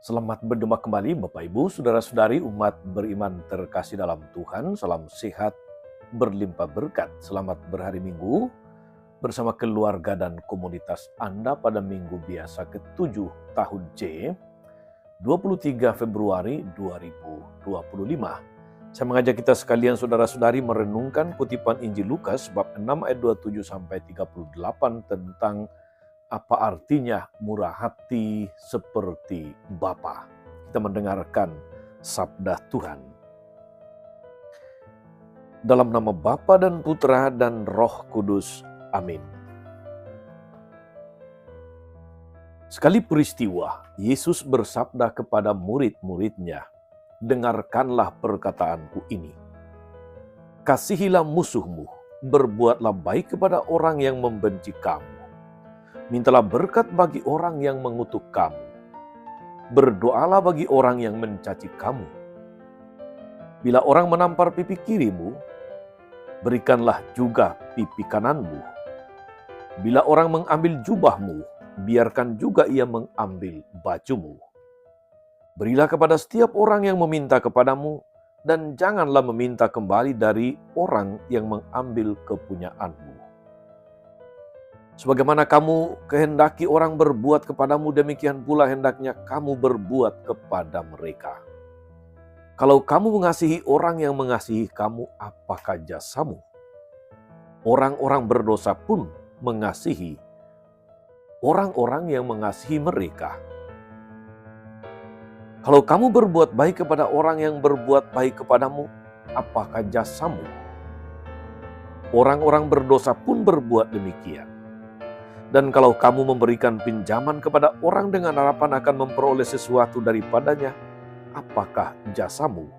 Selamat berjumpa kembali Bapak Ibu, Saudara-saudari umat beriman terkasih dalam Tuhan. Salam sehat, berlimpah berkat. Selamat berhari Minggu bersama keluarga dan komunitas Anda pada Minggu biasa ke-7 tahun C, 23 Februari 2025. Saya mengajak kita sekalian saudara-saudari merenungkan kutipan Injil Lukas bab 6 ayat 27 sampai 38 tentang apa artinya murah hati seperti Bapa. Kita mendengarkan sabda Tuhan. Dalam nama Bapa dan Putra dan Roh Kudus. Amin. Sekali peristiwa, Yesus bersabda kepada murid-muridnya, "Dengarkanlah perkataanku ini. Kasihilah musuhmu, berbuatlah baik kepada orang yang membenci kamu. Mintalah berkat bagi orang yang mengutuk kamu. Berdoalah bagi orang yang mencaci kamu. Bila orang menampar pipi kirimu, berikanlah juga pipi kananmu. Bila orang mengambil jubahmu, biarkan juga ia mengambil bajumu. Berilah kepada setiap orang yang meminta kepadamu, dan janganlah meminta kembali dari orang yang mengambil kepunyaanmu. Sebagaimana kamu kehendaki orang berbuat kepadamu, demikian pula hendaknya kamu berbuat kepada mereka. Kalau kamu mengasihi orang yang mengasihi kamu, apakah jasamu? Orang-orang berdosa pun mengasihi orang-orang yang mengasihi mereka. Kalau kamu berbuat baik kepada orang yang berbuat baik kepadamu, apakah jasamu? Orang-orang berdosa pun berbuat demikian. Dan kalau kamu memberikan pinjaman kepada orang dengan harapan akan memperoleh sesuatu daripadanya, apakah jasamu?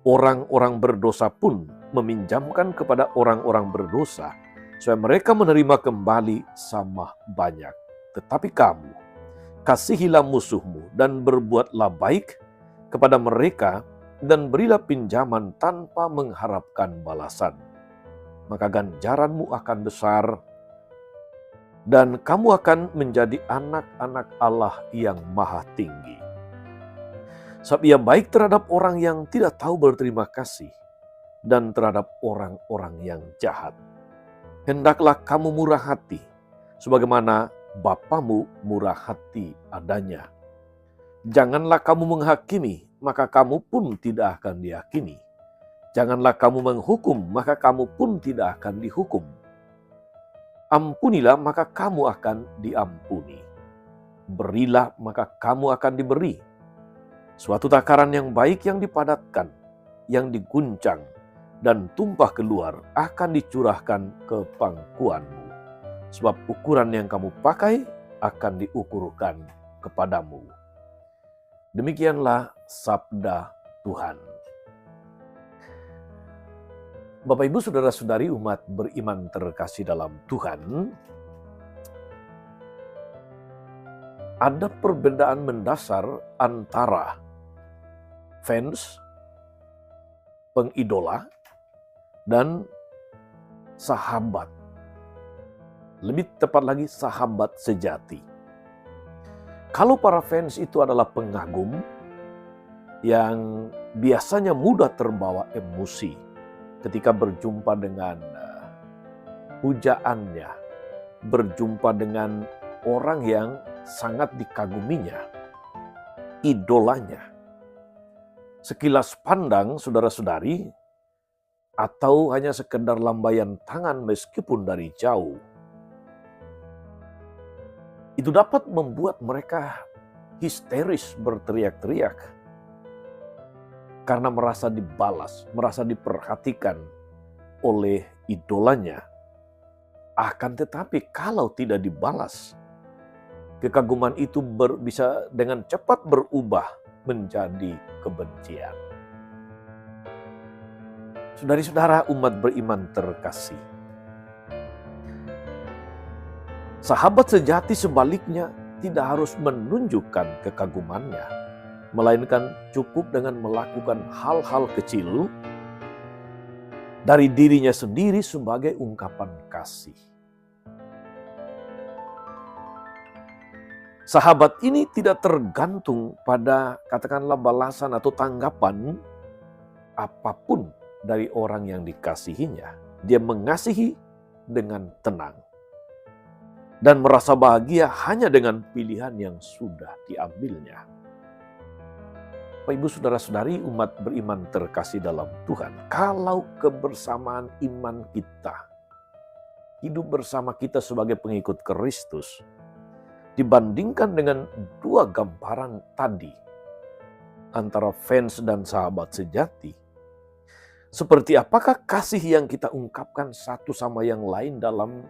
Orang-orang berdosa pun meminjamkan kepada orang-orang berdosa, supaya mereka menerima kembali sama banyak. Tetapi kamu, kasihilah musuhmu dan berbuatlah baik kepada mereka dan berilah pinjaman tanpa mengharapkan balasan. Maka ganjaranmu akan besar, dan kamu akan menjadi anak-anak Allah yang maha tinggi. Sebab ia baik terhadap orang yang tidak tahu berterima kasih dan terhadap orang-orang yang jahat. Hendaklah kamu murah hati, sebagaimana Bapamu murah hati adanya. Janganlah kamu menghakimi, maka kamu pun tidak akan dihakimi. Janganlah kamu menghukum, maka kamu pun tidak akan dihukum. Ampunilah, maka kamu akan diampuni. Berilah, maka kamu akan diberi. Suatu takaran yang baik yang dipadatkan, yang diguncang, dan tumpah keluar akan dicurahkan ke pangkuanmu. Sebab ukuran yang kamu pakai akan diukurkan kepadamu. Demikianlah sabda Tuhan. Bapak Ibu Saudara-saudari umat beriman terkasih dalam Tuhan, ada perbedaan mendasar antara fans, pengidola, dan sahabat. Lebih tepat lagi sahabat sejati. Kalau para fans itu adalah pengagum yang biasanya mudah terbawa emosi ketika berjumpa dengan pujaannya, berjumpa dengan orang yang sangat dikaguminya, idolanya. Sekilas pandang saudara-saudari, atau hanya sekedar lambaian tangan meskipun dari jauh, itu dapat membuat mereka histeris berteriak-teriak karena merasa dibalas, merasa diperhatikan oleh idolanya. Akan tetapi kalau tidak dibalas, kekaguman itu bisa dengan cepat berubah menjadi kebencian. Saudari-saudara umat beriman terkasih, sahabat sejati sebaliknya tidak harus menunjukkan kekagumannya, melainkan cukup dengan melakukan hal-hal kecil dari dirinya sendiri sebagai ungkapan kasih. Sahabat ini tidak tergantung pada katakanlah balasan atau tanggapan apapun dari orang yang dikasihinya. Dia mengasihi dengan tenang dan merasa bahagia hanya dengan pilihan yang sudah diambilnya. Bapak, Ibu, saudara-saudari, umat beriman terkasih dalam Tuhan, kalau kebersamaan iman kita, hidup bersama kita sebagai pengikut Kristus, dibandingkan dengan dua gambaran tadi antara fans dan sahabat sejati, seperti apakah kasih yang kita ungkapkan satu sama yang lain dalam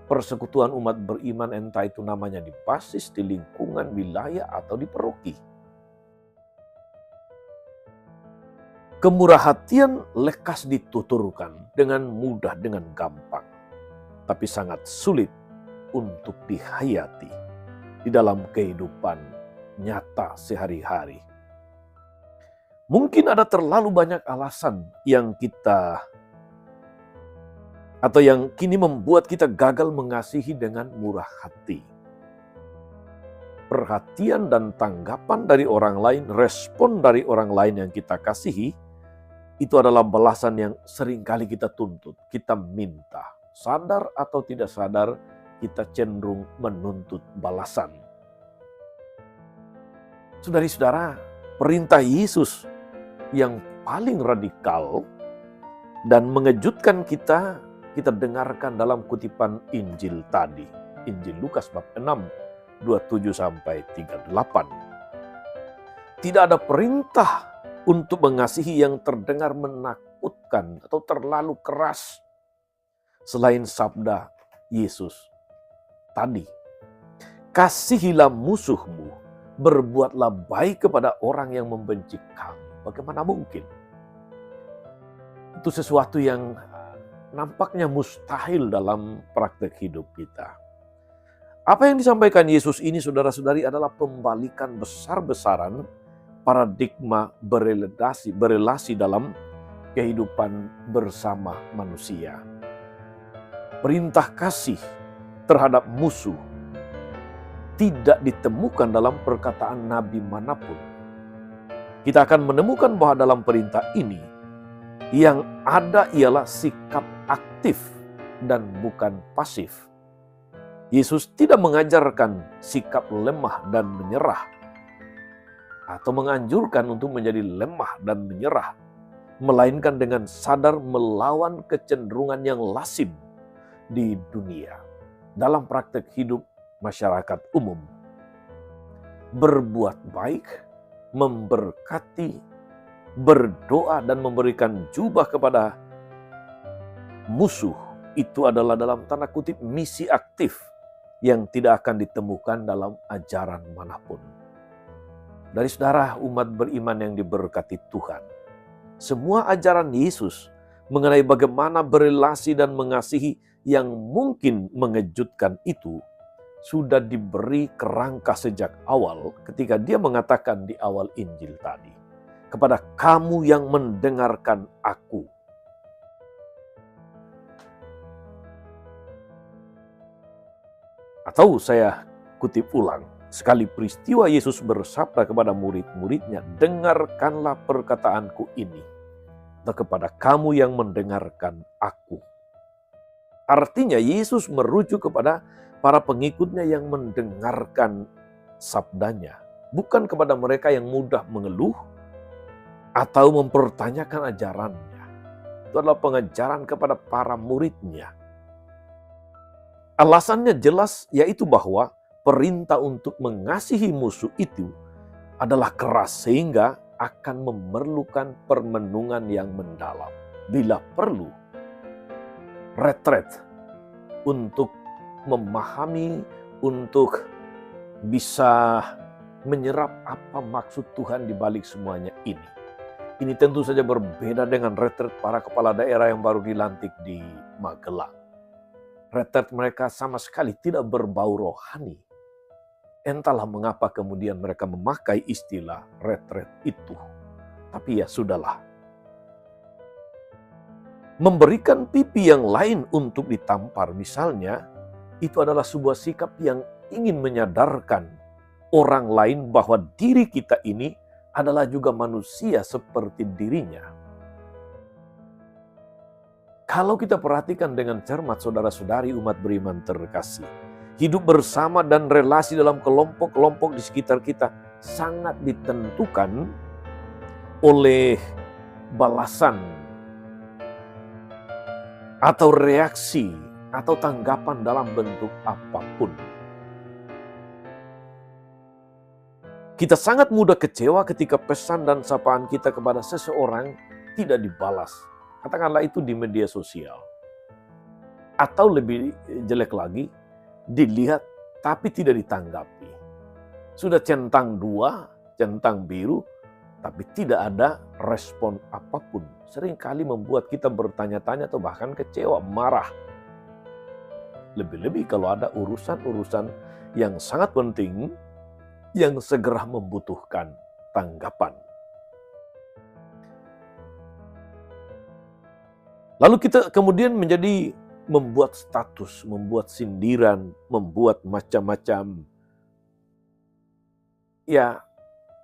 persekutuan umat beriman, entah itu namanya di basis, di lingkungan, wilayah, atau di paroki. Kemurah hatian lekas dituturkan dengan mudah, dengan gampang, tapi sangat sulit untuk dihayati di dalam kehidupan nyata sehari-hari. Mungkin ada terlalu banyak alasan yang kini membuat kita gagal mengasihi dengan murah hati. Perhatian dan tanggapan dari orang lain, respon dari orang lain yang kita kasihi, itu adalah balasan yang seringkali kita tuntut, kita minta. Sadar atau tidak sadar, kita cenderung menuntut balasan. Saudari-saudara, perintah Yesus yang paling radikal dan mengejutkan kita dengarkan dalam kutipan Injil tadi. Injil Lukas bab 6, 27-38. Tidak ada perintah untuk mengasihi yang terdengar menakutkan atau terlalu keras selain sabda Yesus tadi, kasihilah musuhmu, berbuatlah baik kepada orang yang membenci kamu. Bagaimana mungkin? Itu sesuatu yang nampaknya mustahil dalam praktek hidup kita. Apa yang disampaikan Yesus ini, saudara-saudari, adalah pembalikan besar-besaran paradigma berelasi dalam kehidupan bersama manusia. Perintah kasih terhadap musuh tidak ditemukan dalam perkataan nabi manapun. Kita akan menemukan bahwa dalam perintah ini yang ada ialah sikap aktif dan bukan pasif. Yesus tidak mengajarkan sikap lemah dan menyerah atau menganjurkan untuk menjadi lemah dan menyerah, melainkan dengan sadar melawan kecenderungan yang lazim di dunia dalam praktek hidup masyarakat umum. Berbuat baik, memberkati, berdoa dan memberikan jubah kepada musuh, itu adalah dalam tanda kutip misi aktif yang tidak akan ditemukan dalam ajaran manapun. Dari saudara umat beriman yang diberkati Tuhan, semua ajaran Yesus mengenai bagaimana berelasi dan mengasihi yang mungkin mengejutkan itu sudah diberi kerangka sejak awal ketika dia mengatakan di awal Injil tadi, kepada kamu yang mendengarkan aku. Atau saya kutip ulang, sekali peristiwa Yesus bersabda kepada murid-muridnya, dengarkanlah perkataanku ini, atau kepada kamu yang mendengarkan aku. Artinya Yesus merujuk kepada para pengikutnya yang mendengarkan sabdanya, bukan kepada mereka yang mudah mengeluh atau mempertanyakan ajarannya. Itu adalah pengajaran kepada para muridnya. Alasannya jelas, yaitu bahwa perintah untuk mengasihi musuh itu adalah keras sehingga akan memerlukan permenungan yang mendalam. Bila perlu, retret untuk memahami, untuk bisa menyerap apa maksud Tuhan di balik semuanya ini. Ini tentu saja berbeda dengan retret para kepala daerah yang baru dilantik di Magelang. Retret mereka sama sekali tidak berbau rohani. Entahlah mengapa kemudian mereka memakai istilah retret itu. Tapi ya sudahlah. Memberikan pipi yang lain untuk ditampar misalnya, itu adalah sebuah sikap yang ingin menyadarkan orang lain bahwa diri kita ini adalah juga manusia seperti dirinya. Kalau kita perhatikan dengan cermat, saudara-saudari umat beriman terkasih, hidup bersama dan relasi dalam kelompok-kelompok di sekitar kita sangat ditentukan oleh balasan atau reaksi atau tanggapan dalam bentuk apapun. Kita sangat mudah kecewa ketika pesan dan sapaan kita kepada seseorang tidak dibalas. Katakanlah itu di media sosial. Atau lebih jelek lagi, dilihat tapi tidak ditanggapi. Sudah centang dua, centang biru, tapi tidak ada respon apapun. Seringkali membuat kita bertanya-tanya atau bahkan kecewa, marah. Lebih-lebih kalau ada urusan-urusan yang sangat penting, yang segera membutuhkan tanggapan. Lalu kita kemudian menjadi membuat status, membuat sindiran, membuat macam-macam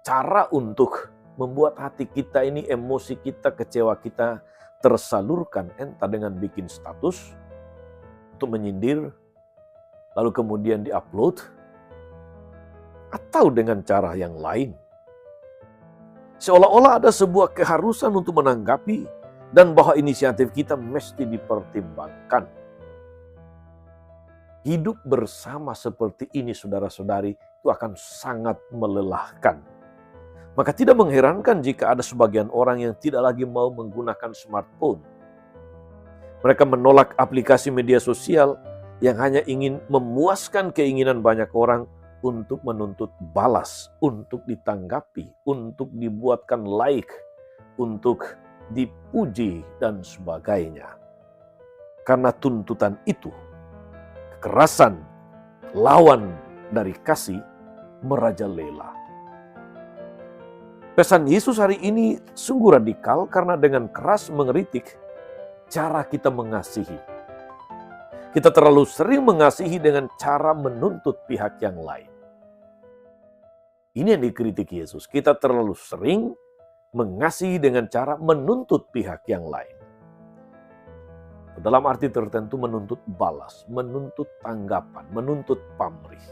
cara untuk membuat hati kita ini, emosi kita, kecewa kita tersalurkan, entah dengan bikin status untuk menyindir, lalu kemudian diupload, atau dengan cara yang lain. Seolah-olah ada sebuah keharusan untuk menanggapi dan bahwa inisiatif kita mesti dipertimbangkan. Hidup bersama seperti ini, saudara-saudari, itu akan sangat melelahkan. Maka tidak mengherankan jika ada sebagian orang yang tidak lagi mau menggunakan smartphone. Mereka menolak aplikasi media sosial yang hanya ingin memuaskan keinginan banyak orang untuk menuntut balas, untuk ditanggapi, untuk dibuatkan like, untuk dipuji, dan sebagainya. Karena tuntutan itu, kekerasan, lawan dari kasih, merajalela. Pesan Yesus hari ini sungguh radikal karena dengan keras mengeritik cara kita mengasihi. Kita terlalu sering mengasihi dengan cara menuntut pihak yang lain. Ini yang dikritik Yesus. Kita terlalu sering mengasihi dengan cara menuntut pihak yang lain. Dalam arti tertentu menuntut balas, menuntut tanggapan, menuntut pamrih.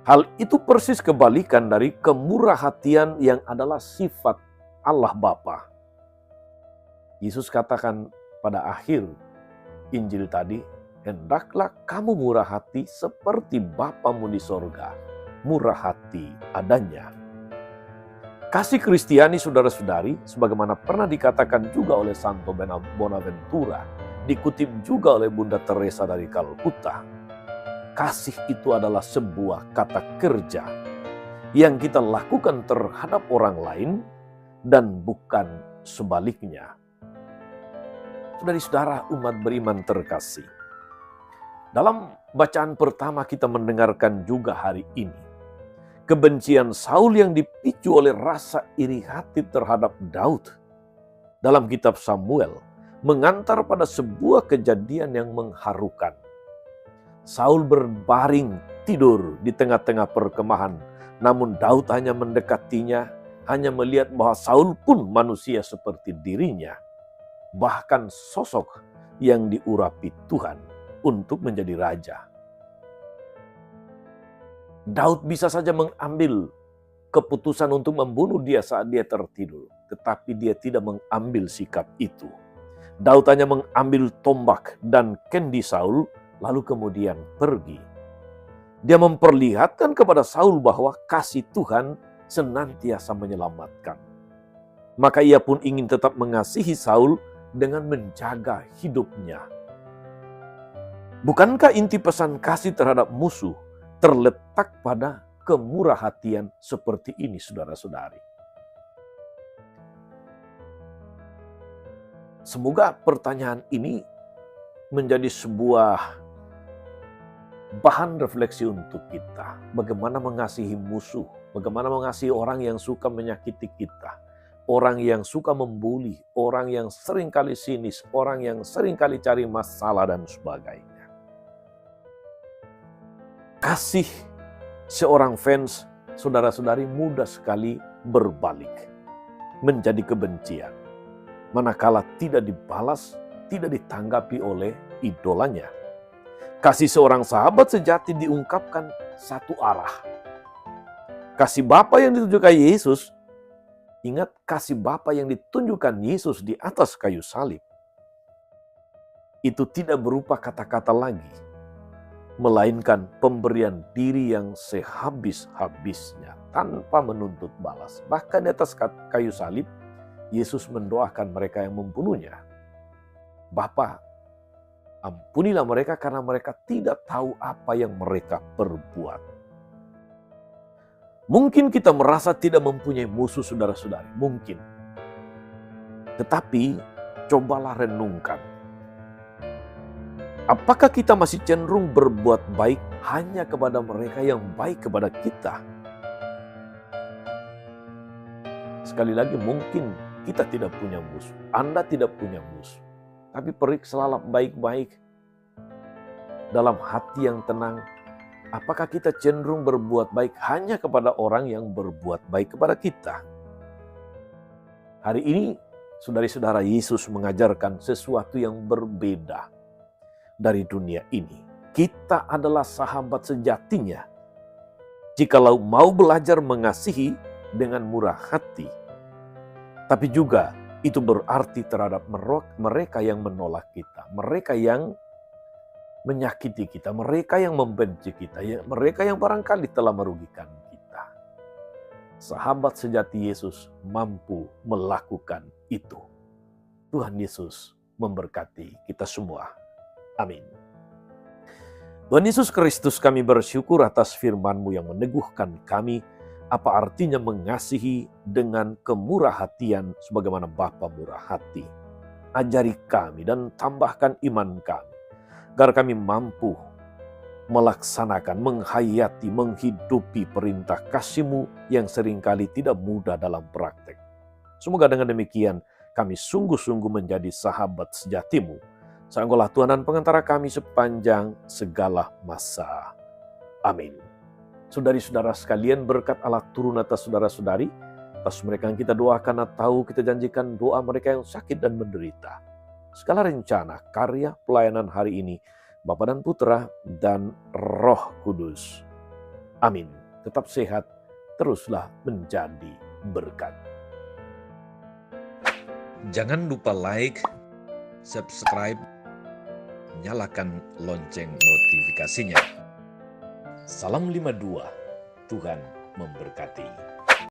Hal itu persis kebalikan dari kemurahhatian yang adalah sifat Allah Bapa. Yesus katakan pada akhir Injil tadi, hendaklah kamu murah hati seperti Bapamu di sorga murah hati adanya. Kasih Kristiani, saudara-saudari, sebagaimana pernah dikatakan juga oleh Santo Bonaventura, dikutip juga oleh Bunda Teresa dari Kalkuta. Kasih itu adalah sebuah kata kerja yang kita lakukan terhadap orang lain dan bukan sebaliknya. Saudara-saudara umat beriman terkasih, dalam bacaan pertama kita mendengarkan juga hari ini, kebencian Saul yang dipicu oleh rasa iri hati terhadap Daud dalam kitab Samuel mengantar pada sebuah kejadian yang mengharukan. Saul berbaring tidur di tengah-tengah perkemahan, namun Daud hanya mendekatinya, hanya melihat bahwa Saul pun manusia seperti dirinya, bahkan sosok yang diurapi Tuhan untuk menjadi raja. Daud bisa saja mengambil keputusan untuk membunuh dia saat dia tertidur, tetapi dia tidak mengambil sikap itu. Daud hanya mengambil tombak dan kendi Saul, lalu kemudian pergi. Dia memperlihatkan kepada Saul bahwa kasih Tuhan senantiasa menyelamatkan. Maka ia pun ingin tetap mengasihi Saul dengan menjaga hidupnya. Bukankah inti pesan kasih terhadap musuh terletak pada kemurahhatian seperti ini, saudara-saudari? Semoga pertanyaan ini menjadi sebuah bahan refleksi untuk kita. Bagaimana mengasihi musuh, bagaimana mengasihi orang yang suka menyakiti kita, orang yang suka membuli, orang yang seringkali sinis, orang yang seringkali cari masalah dan sebagainya. kasih seorang fans, saudara-saudari, mudah sekali berbalik menjadi kebencian, manakala tidak dibalas, tidak ditanggapi oleh idolanya. Kasih seorang sahabat sejati diungkapkan satu arah. Kasih Bapa yang ditunjukkan Yesus, ingat kasih Bapa yang ditunjukkan Yesus di atas kayu salib, itu tidak berupa kata-kata lagi, melainkan pemberian diri yang sehabis-habisnya tanpa menuntut balas. Bahkan di atas kayu salib, Yesus mendoakan mereka yang membunuhnya. Bapa, ampunilah mereka karena mereka tidak tahu apa yang mereka perbuat. Mungkin kita merasa tidak mempunyai musuh, saudara-saudari. Mungkin. Tetapi cobalah renungkan. Apakah kita masih cenderung berbuat baik hanya kepada mereka yang baik kepada kita? Sekali lagi, mungkin kita tidak punya musuh. Anda tidak punya musuh. Tapi periksalah baik-baik dalam hati yang tenang. Apakah kita cenderung berbuat baik hanya kepada orang yang berbuat baik kepada kita? Hari ini, saudara-saudara, Yesus mengajarkan sesuatu yang berbeda dari dunia ini. Kita adalah sahabat sejatinya. Jikalau mau belajar mengasihi dengan murah hati, tapi juga itu berarti terhadap mereka yang menolak kita, mereka yang menyakiti kita, mereka yang membenci kita, mereka yang barangkali telah merugikan kita. Sahabat sejati Yesus mampu melakukan itu. Tuhan Yesus memberkati kita semua. Amin. Tuhan Yesus Kristus, kami bersyukur atas firman-Mu yang meneguhkan kami apa artinya mengasihi dengan kemurah hatian sebagaimana Bapa murah hati. Ajari kami dan tambahkan iman kami, agar kami mampu melaksanakan, menghayati, menghidupi perintah kasih-Mu yang seringkali tidak mudah dalam praktek. Semoga dengan demikian kami sungguh-sungguh menjadi sahabat sejati-Mu. Sanggulah Tuhan dan pengantara kami sepanjang segala masa. Amin. Saudari-saudara sekalian, berkat Allah turun atas saudara-saudari, atas mereka yang kita doakan atau kita janjikan doa mereka yang sakit dan menderita. Segala rencana, karya, pelayanan hari ini, Bapa dan Putra dan Roh Kudus. Amin. Tetap sehat, teruslah menjadi berkat. Jangan lupa like, subscribe, nyalakan lonceng notifikasinya. Salam 52, Tuhan memberkati.